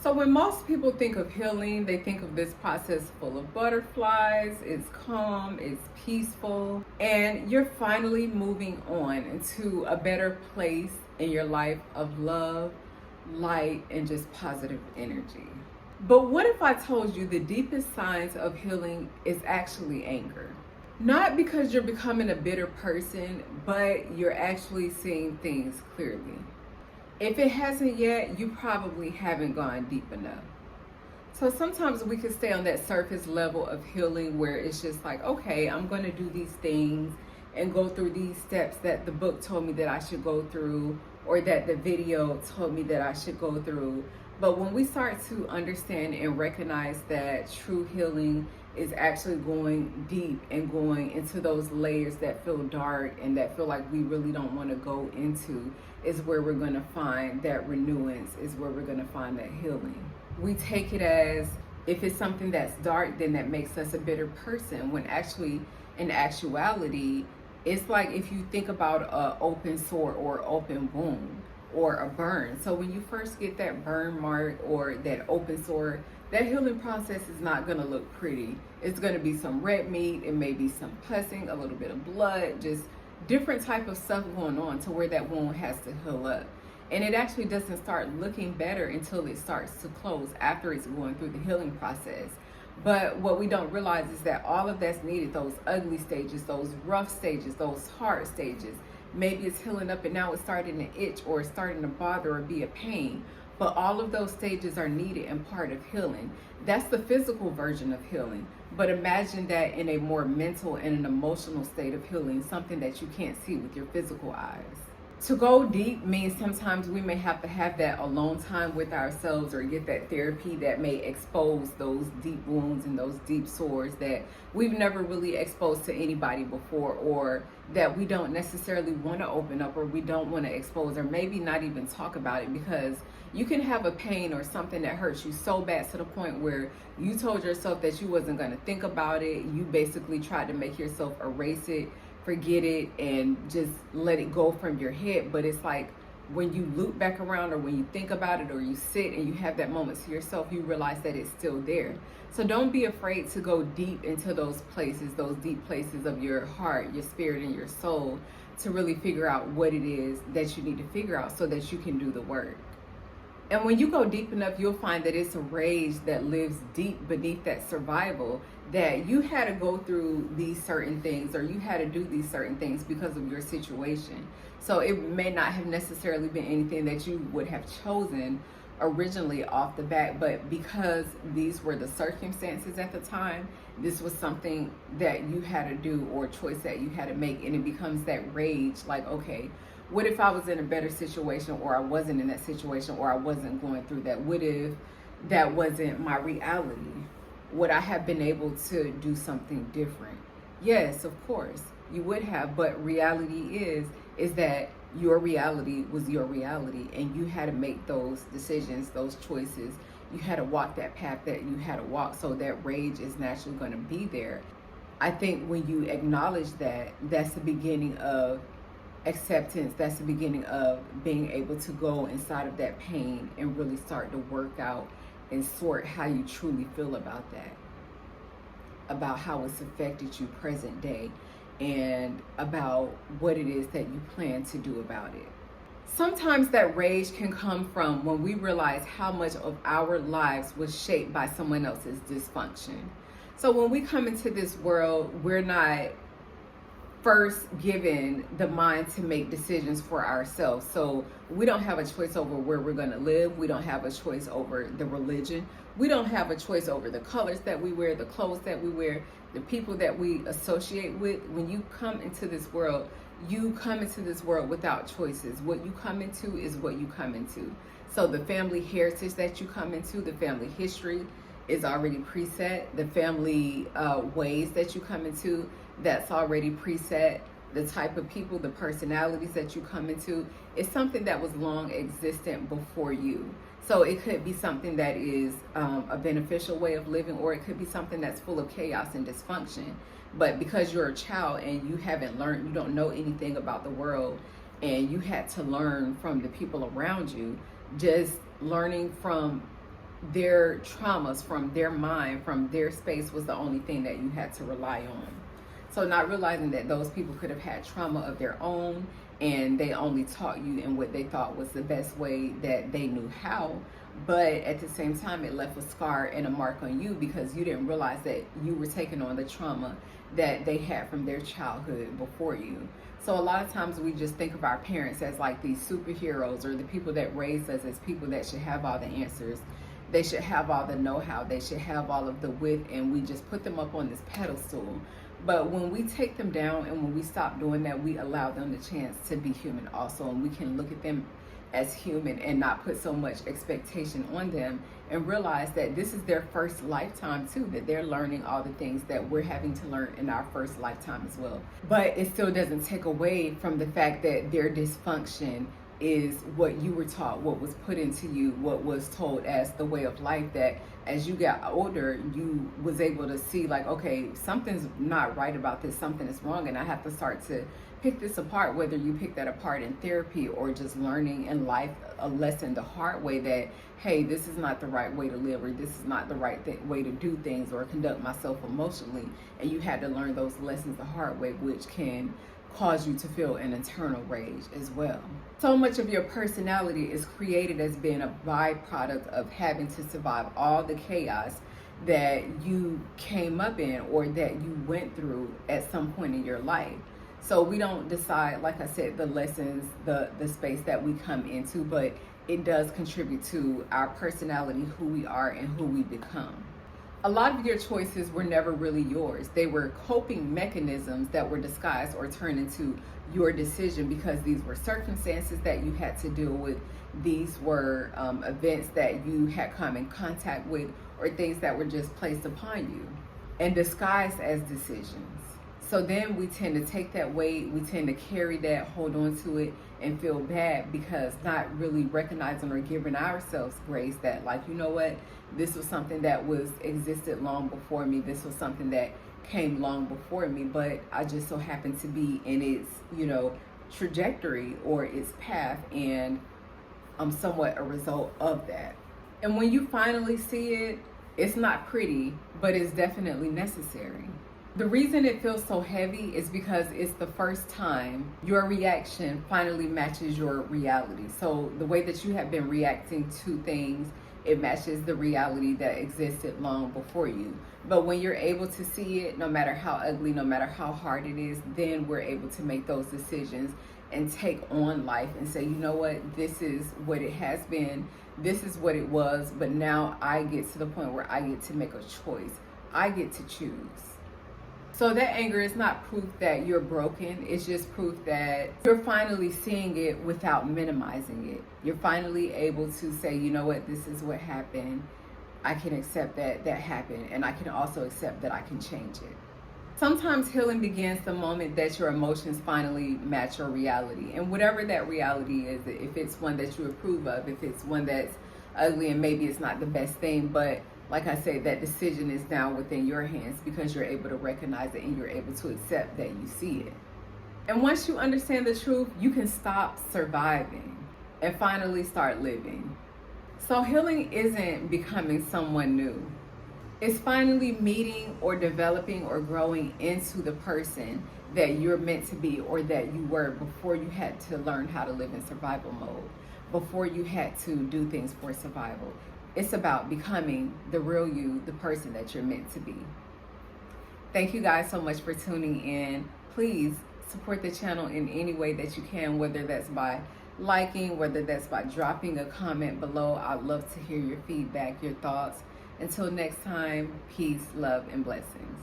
So when most people think of healing, they think of this process full of butterflies, it's calm, it's peaceful, and you're finally moving on into a better place in your life of love, light, and just positive energy. But what if I told you the deepest signs of healing is actually anger? Not because you're becoming a bitter person, but you're actually seeing things clearly. If it hasn't yet, you probably haven't gone deep enough. So sometimes we can stay on that surface level of healing where it's just like, okay, I'm going to do these things and go through these steps that the book told me that I should go through, or that the video told me that I should go through. But when we start to understand and recognize that true healing is actually going deep and going into those layers that feel dark and that feel like we really don't want to go into, is where we're going to find that renewance, is where we're going to find that healing. We take it as if it's something that's dark, then that makes us a bitter person, when actually, in actuality, it's like if you think about an open sore or open wound or a burn. So when you first get that burn mark or that open sore, that healing process is not going to look pretty. It's going to be some red meat, it may be some pussing, a little bit of blood, just different type of stuff going on to where that wound has to heal up. And it actually doesn't start looking better until it starts to close after it's going through the healing process. But what we don't realize is that all of that's needed, those ugly stages, those rough stages, those hard stages. Maybe it's healing up and now it's starting to itch or it's starting to bother or be a pain. But all of those stages are needed and part of healing. That's the physical version of healing. But imagine that in a more mental and an emotional state of healing, something that you can't see with your physical eyes. To go deep means sometimes we may have to have that alone time with ourselves or get that therapy that may expose those deep wounds and those deep sores that we've never really exposed to anybody before, or that we don't necessarily want to open up or we don't want to expose, or maybe not even talk about it, because you can have a pain or something that hurts you so bad to the point where you told yourself that you wasn't going to think about it. You basically tried to make yourself erase it, forget it, and just let it go from your head. But it's like when you loop back around or when you think about it or you sit and you have that moment to yourself, you realize that it's still there. So don't be afraid to go deep into those places, those deep places of your heart, your spirit, and your soul, to really figure out what it is that you need to figure out so that you can do the work. And when you go deep enough, you'll find that it's a rage that lives deep beneath that survival, that you had to go through these certain things or you had to do these certain things because of your situation. So it may not have necessarily been anything that you would have chosen originally off the bat, but because these were the circumstances at the time, this was something that you had to do or a choice that you had to make. And it becomes that rage, like, okay, what if I was in a better situation, or I wasn't in that situation, or I wasn't going through that? What if that wasn't my reality? Would I have been able to do something different? Yes, of course, you would have, but reality is that your reality was your reality, and you had to make those decisions, those choices. You had to walk that path that you had to walk, so that rage is naturally going to be there. I think when you acknowledge that, that's the beginning of acceptance. That's the beginning of being able to go inside of that pain and really start to work out and sort how you truly feel about that, about how it's affected you present day, and about what it is that you plan to do about it. Sometimes that rage can come from when we realize how much of our lives was shaped by someone else's dysfunction. So when we come into this world, we're not first given the mind to make decisions for ourselves. So we don't have a choice over where we're going to live. We don't have a choice over the religion. We don't have a choice over the colors that we wear, the clothes that we wear, the people that we associate with. When you come into this world, you come into this world without choices. What you come into is what you come into. So the family heritage that you come into, the family history is already preset. The family ways that you come into, that's already preset. The type of people, the personalities that you come into, is something that was long existent before you. So it could be something that is a beneficial way of living, or it could be something that's full of chaos and dysfunction. But because you're a child and you haven't learned, you don't know anything about the world, and you had to learn from the people around you, just learning from their traumas from their mind, from their space, was the only thing that you had to rely on. So not realizing that those people could have had trauma of their own, and they only taught you in what they thought was the best way that they knew how. But at the same time, it left a scar and a mark on you because you didn't realize that you were taking on the trauma that they had from their childhood before you. So a lot of times we just think of our parents as like these superheroes, or the people that raised us as people that should have all the answers. They should have all the know-how. They should have all of the wit, and we just put them up on this pedestal. But when we take them down and when we stop doing that, we allow them the chance to be human also, and we can look at them as human and not put so much expectation on them, and realize that this is their first lifetime too, that they're learning all the things that we're having to learn in our first lifetime as well. But it still doesn't take away from the fact that their dysfunction is what you were taught, what was put into you, what was told as the way of life, that as you got older, you was able to see like, okay, something's not right about this, something is wrong, and I have to start to pick this apart, whether you pick that apart in therapy or just learning in life a lesson the hard way that, hey, this is not the right way to live, or this is not the right way to do things or conduct myself emotionally. And you had to learn those lessons the hard way, which can cause you to feel an internal rage as well. So much of your personality is created as being a byproduct of having to survive all the chaos that you came up in or that you went through at some point in your life. So we don't decide, like I said, the lessons, the space that we come into, but it does contribute to our personality, who we are and who we become. A lot of your choices were never really yours. They were coping mechanisms that were disguised or turned into your decision because these were circumstances that you had to deal with. These were events that you had come in contact with, or things that were just placed upon you and disguised as decisions. So then we tend to take that weight, we tend to carry that, hold on to it, and feel bad because not really recognizing or giving ourselves grace that, like, you know what, this was something that existed long before me. This was something that came long before me, but I just so happened to be in its, trajectory or its path, and I'm somewhat a result of that. And when you finally see it, it's not pretty, but it's definitely necessary. The reason it feels so heavy is because it's the first time your reaction finally matches your reality. So the way that you have been reacting to things, it matches the reality that existed long before you. But when you're able to see it, no matter how ugly, no matter how hard it is, then we're able to make those decisions and take on life and say, you know what, this is what it has been, this is what it was, but now I get to the point where I get to make a choice. I get to choose. So that anger is not proof that you're broken. It's just proof that you're finally seeing it without minimizing it. You're finally able to say, you know what, this is what happened. I can accept that happened, and I can also accept that I can change it. Sometimes healing begins the moment that your emotions finally match your reality. And whatever that reality is, if it's one that you approve of, if it's one that's ugly and maybe it's not the best thing, but like I said, that decision is now within your hands because you're able to recognize it and you're able to accept that you see it. And once you understand the truth, you can stop surviving and finally start living. So healing isn't becoming someone new. It's finally meeting or developing or growing into the person that you're meant to be or that you were before you had to learn how to live in survival mode, before you had to do things for survival. It's about becoming the real you, the person that you're meant to be. Thank you guys so much for tuning in. Please support the channel in any way that you can, whether that's by liking, whether that's by dropping a comment below. I'd love to hear your feedback, your thoughts. Until next time, peace, love, and blessings.